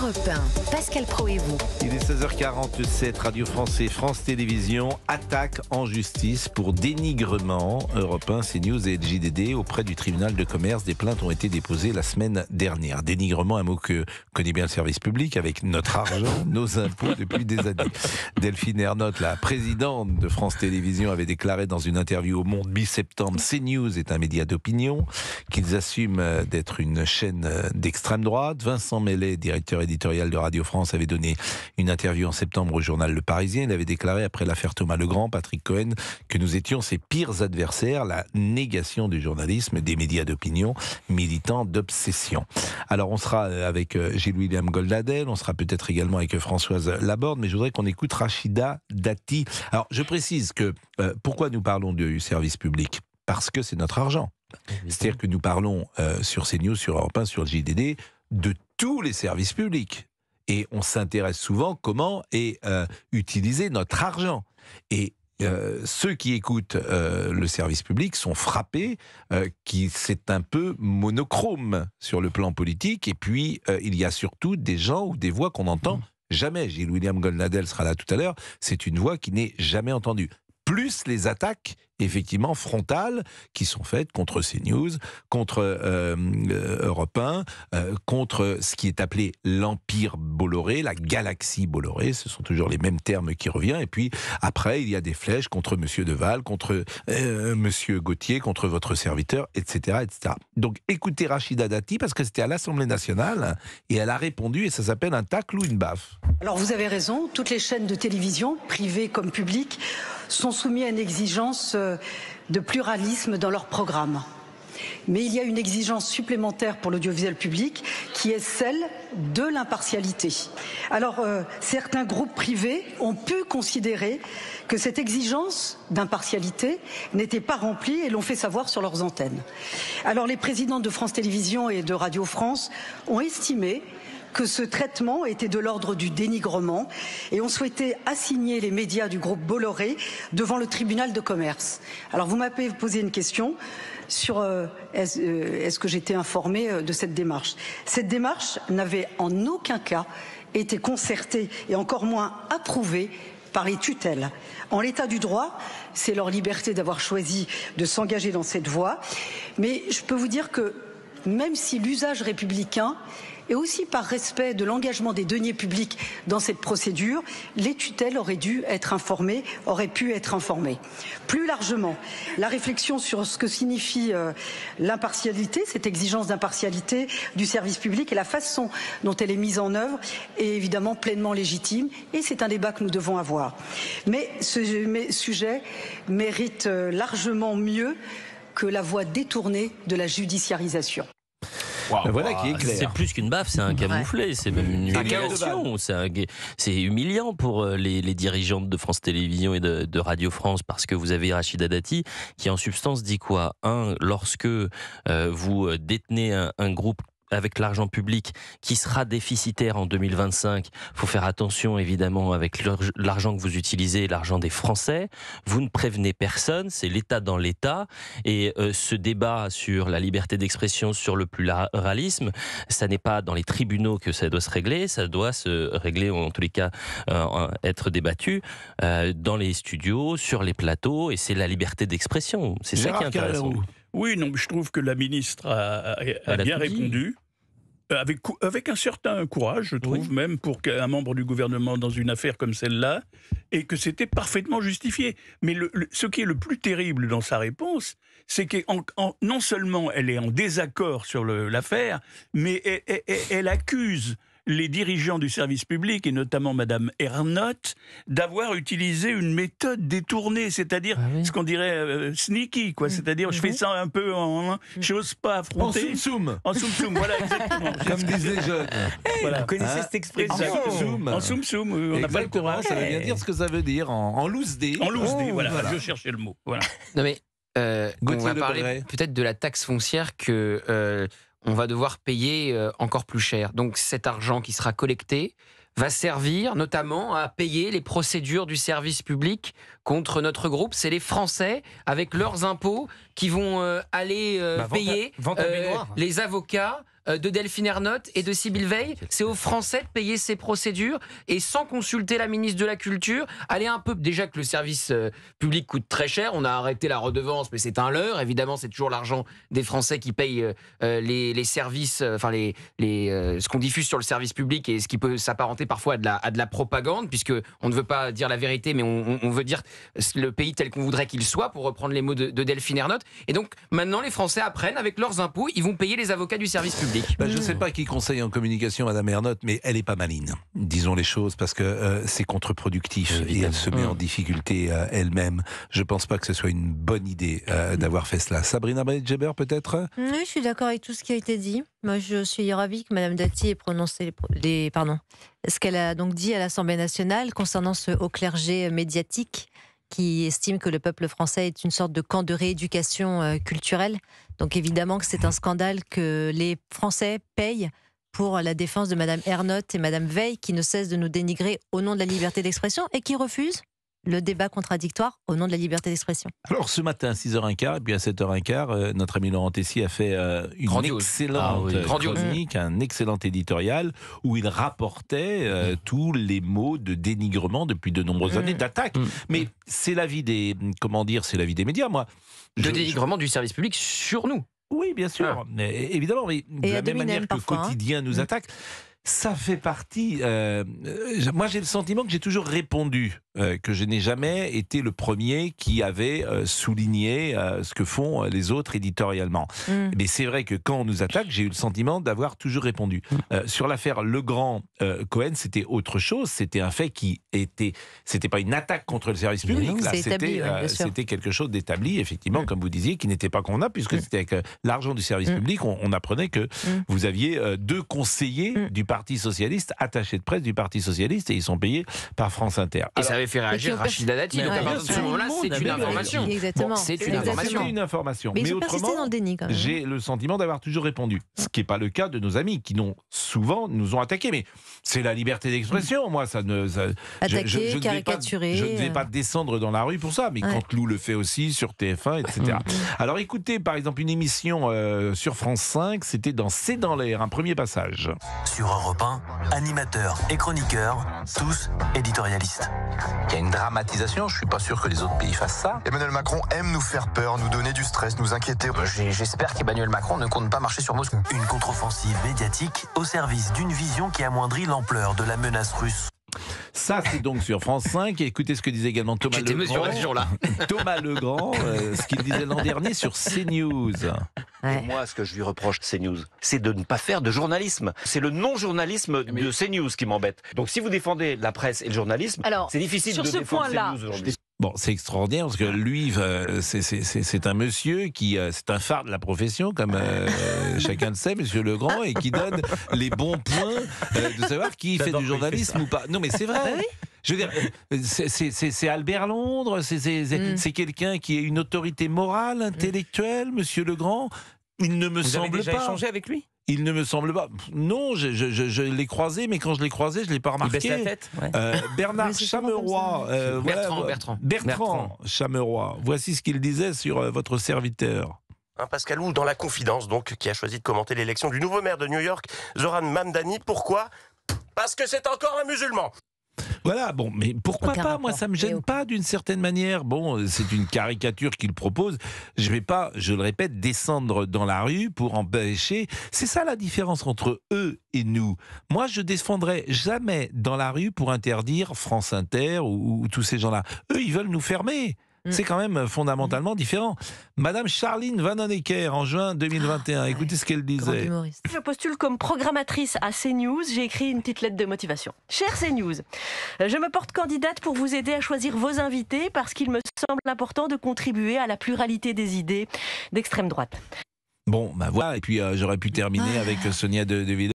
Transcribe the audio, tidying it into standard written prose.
Europe 1, Pascal Praud et vous. Il est 16h47, Radio France et France Télévisions attaquent en justice pour dénigrement. Europe 1, CNews et JDD auprès du tribunal de commerce. Des plaintes ont été déposées la semaine dernière. Dénigrement, un mot que connaît bien le service public, avec notre argent, nos impôts depuis des années. Delphine Ernotte, la présidente de France Télévisions, avait déclaré dans une interview au Monde mi-septembre: CNews est un média d'opinion, qu'ils assument d'être une chaîne d'extrême droite. Vincent Mellet, directeur éditorial de Radio France, avait donné une interview en septembre au journal Le Parisien. Il avait déclaré après l'affaire Thomas Legrand, Patrick Cohen, que nous étions ses pires adversaires, la négation du journalisme, des médias d'opinion, militants d'obsession. Alors on sera avec Gilles-William Goldadel, on sera peut-être également avec Françoise Laborde, mais je voudrais qu'on écoute Rachida Dati. Alors je précise que pourquoi nous parlons du service public ? Parce que c'est notre argent. C'est-à-dire que nous parlons sur CNews, sur Europe 1, sur le JDD, de tous les services publics. Et on s'intéresse souvent comment est utilisé notre argent. Et ceux qui écoutent le service public sont frappés c'est un peu monochrome sur le plan politique. Et puis, il y a surtout des gens ou des voix qu'on n'entend jamais. Gilles-William Goldnadel sera là tout à l'heure. C'est une voix qui n'est jamais entendue. Plus les attaques, effectivement, frontales, qui sont faites contre CNews, contre Europe 1, contre ce qui est appelé l'Empire Bolloré, la galaxie Bolloré, ce sont toujours les mêmes termes qui reviennent. Et puis, après, il y a des flèches contre M. Deval, contre M. Gauthier, contre votre serviteur, etc., etc. Donc, écoutez Rachida Dati, parce que c'était à l'Assemblée nationale, et elle a répondu, et ça s'appelle un tacle ou une baffe. Alors, vous avez raison, toutes les chaînes de télévision, privées comme publiques, sont soumis à une exigence de pluralisme dans leur programme. Mais il y a une exigence supplémentaire pour l'audiovisuel public qui est celle de l'impartialité. Alors, certains groupes privés ont pu considérer que cette exigence d'impartialité n'était pas remplie et l'ont fait savoir sur leurs antennes. Alors, les présidents de France Télévisions et de Radio France ont estimé que ce traitement était de l'ordre du dénigrement et ont souhaité assigner les médias du groupe Bolloré devant le tribunal de commerce. Alors vous m'avez posé une question sur est-ce que j'étais informée de cette démarche. Cette démarche n'avait en aucun cas été concertée et encore moins approuvée par les tutelles. En l'état du droit, c'est leur liberté d'avoir choisi de s'engager dans cette voie, mais je peux vous dire que même si l'usage républicain et aussi par respect de l'engagement des deniers publics dans cette procédure, les tutelles auraient pu être informées. Plus largement, la réflexion sur ce que signifie l'impartialité, cette exigence d'impartialité du service public et la façon dont elle est mise en œuvre est évidemment pleinement légitime et c'est un débat que nous devons avoir. Mais ce sujet mérite largement mieux que la voie détournée de la judiciarisation. Voilà qui est clair. C'est plus qu'une baffe, c'est un camouflet, c'est même une humiliation. C'est humiliant pour les dirigeantes de France Télévisions et de Radio France, parce que vous avez Rachida Dati qui en substance dit quoi ? Lorsque vous détenez un groupe avec l'argent public qui sera déficitaire en 2025, il faut faire attention évidemment avec l'argent que vous utilisez, l'argent des Français. Vous ne prévenez personne, c'est l'État dans l'État. Et ce débat sur la liberté d'expression, sur le pluralisme, ça n'est pas dans les tribunaux que ça doit se régler, ça doit se régler, ou en tous les cas être débattu dans les studios, sur les plateaux, et c'est la liberté d'expression. C'est ça qui est intéressant. Oui, non, je trouve que la ministre a bien répondu. Avec un certain courage, je trouve, même pour un membre du gouvernement dans une affaire comme celle-là, et que c'était parfaitement justifié. Mais ce qui est le plus terrible dans sa réponse, c'est que non seulement elle est en désaccord sur l'affaire, mais elle accuse les dirigeants du service public, et notamment Madame Ernotte, d'avoir utilisé une méthode détournée, c'est-à-dire ce qu'on dirait sneaky, quoi. C'est-à-dire, je fais ça un peu j'ose pas affronter. En soum-soum, voilà, exactement. Comme disent les jeunes. Voilà. Vous connaissez cette expression ? En soum-soum, on n'a pas le courage. Ça veut bien dire ce que ça veut dire, en loose day. En loose day, voilà, je cherchais le mot. Voilà. Non mais, on va parler peut-être de la taxe foncière que on va devoir payer encore plus cher. Donc cet argent qui sera collecté va servir notamment à payer les procédures du service public contre notre groupe. C'est les Français, avec leurs impôts, qui vont aller payer les avocats de Delphine Ernotte et de Sybille Veil. C'est aux Français de payer ces procédures et sans consulter la ministre de la Culture. Allez un peu, déjà que le service public coûte très cher, on a arrêté la redevance, mais c'est un leurre. Évidemment, c'est toujours l'argent des Français qui payent les services, enfin ce qu'on diffuse sur le service public et ce qui peut s'apparenter parfois à de la propagande, puisque on ne veut pas dire la vérité, mais on veut dire le pays tel qu'on voudrait qu'il soit, pour reprendre les mots de Delphine Ernotte. Et donc maintenant, les Français apprennent, avec leurs impôts, ils vont payer les avocats du service public. Je ne sais pas qui conseille en communication Madame Ernotte, mais elle n'est pas maligne. Disons les choses, parce que c'est contre-productif et elle se met en difficulté elle-même. Je ne pense pas que ce soit une bonne idée d'avoir fait cela. Sabrina Bennett-Geber, peut-être ? Oui, je suis d'accord avec tout ce qui a été dit. Moi, je suis ravie que Madame Dati ait prononcé ce qu'elle a donc dit à l'Assemblée nationale concernant ce haut clergé médiatique qui estime que le peuple français est une sorte de camp de rééducation culturelle. Donc évidemment que c'est un scandale que les Français payent pour la défense de Madame Ernotte et Madame Veil, qui ne cessent de nous dénigrer au nom de la liberté d'expression et qui refusent le débat contradictoire au nom de la liberté d'expression. Alors ce matin, 6h15, et puis à 7h15, notre ami Laurent Tessier a fait une excellente chronique, un excellent éditorial, où il rapportait tous les mots de dénigrement depuis de nombreuses années, d'attaque. Mais c'est l'avis des, c'est l'avis des médias, moi. Dénigrement du service public sur nous. Oui, bien sûr, évidemment, mais de la même manière que le quotidien nous attaque. Ça fait partie... moi, j'ai le sentiment que j'ai toujours répondu, que je n'ai jamais été le premier qui avait souligné ce que font les autres éditorialement. Mais c'est vrai que quand on nous attaque, j'ai eu le sentiment d'avoir toujours répondu. Sur l'affaire Legrand-Cohen, c'était autre chose. C'était un fait qui était... C'était pas une attaque contre le service public. Là, c'était quelque chose d'établi, effectivement, comme vous disiez, qui n'était pas convenable, puisque c'était avec l'argent du service public. On apprenait que vous aviez 2 conseillers du Parti Socialiste, attachés de presse du Parti Socialiste, et ils sont payés par France Inter. Et ça avait fait réagir Rachida Dati. Donc à partir de ce moment-là, c'est une information. Exactement. C'est une information. C'était une information. Mais autrement, dans le déni, quand même. J'ai le sentiment d'avoir toujours répondu. Ce qui n'est pas le cas de nos amis qui souvent nous ont attaqués. Mais c'est la liberté d'expression. Moi, ça ne... Attaquer, caricaturer... Je ne vais pas descendre dans la rue pour ça. Mais Canteloup le fait aussi sur TF1, etc. Alors écoutez, par exemple, une émission sur France 5, c'était dans C'est dans l'air, un premier passage. Sur Europe 1, animateurs et chroniqueurs, tous éditorialistes. Il y a une dramatisation, je ne suis pas sûr que les autres pays fassent ça. Emmanuel Macron aime nous faire peur, nous donner du stress, nous inquiéter. J'espère qu'Emmanuel Macron ne compte pas marcher sur Moscou. Une contre-offensive médiatique au service d'une vision qui amoindrit l'ampleur de la menace russe. Ça, c'est donc sur France 5. Et écoutez ce que disait également Thomas Legrand. Thomas Legrand, ce qu'il disait l'an dernier sur CNews. Pour moi, ce que je lui reproche, CNews, c'est de ne pas faire de journalisme. C'est le non-journalisme de CNews qui m'embête. Donc si vous défendez la presse et le journalisme, c'est difficile de défendre CNews aujourd'hui. Bon, c'est extraordinaire parce que lui, c'est un monsieur qui, c'est un phare de la profession, comme chacun le sait, Monsieur Legrand, et qui donne les bons points de savoir qui fait du journalisme ou pas. Non, mais c'est vrai. Je veux dire, c'est Albert Londres, c'est quelqu'un qui a une autorité morale, intellectuelle, Monsieur Legrand. Il ne me semble pas. Vous avez déjà échangé avec lui ? Il ne me semble pas. Non, je l'ai croisé, mais quand je l'ai croisé, je ne l'ai pas remarqué. Il baisse la tête. Bernard Chameroy. Bertrand Chameroy. Voici ce qu'il disait sur votre serviteur. Pascal Lou, dans La Confidence, donc, qui a choisi de commenter l'élection du nouveau maire de New York, Zoran Mamdani. Pourquoi ? Parce que c'est encore un musulman. Voilà, bon, mais pourquoi pas ? Moi, ça me gêne pas d'une certaine manière. Bon, c'est une caricature qu'il propose. Je vais pas, je le répète, descendre dans la rue pour empêcher. C'est ça la différence entre eux et nous. Moi, je défendrai jamais dans la rue pour interdire France Inter ou tous ces gens-là. Eux, ils veulent nous fermer. C'est quand même fondamentalement différent. Madame Charline Vanhoenacker, en juin 2021, écoutez ce qu'elle disait. Je postule comme programmatrice à CNews. J'ai écrit une petite lettre de motivation. Cher CNews, je me porte candidate pour vous aider à choisir vos invités parce qu'il me semble important de contribuer à la pluralité des idées d'extrême droite. Bon, bah voilà. Et puis j'aurais pu terminer avec Sonia De Villers.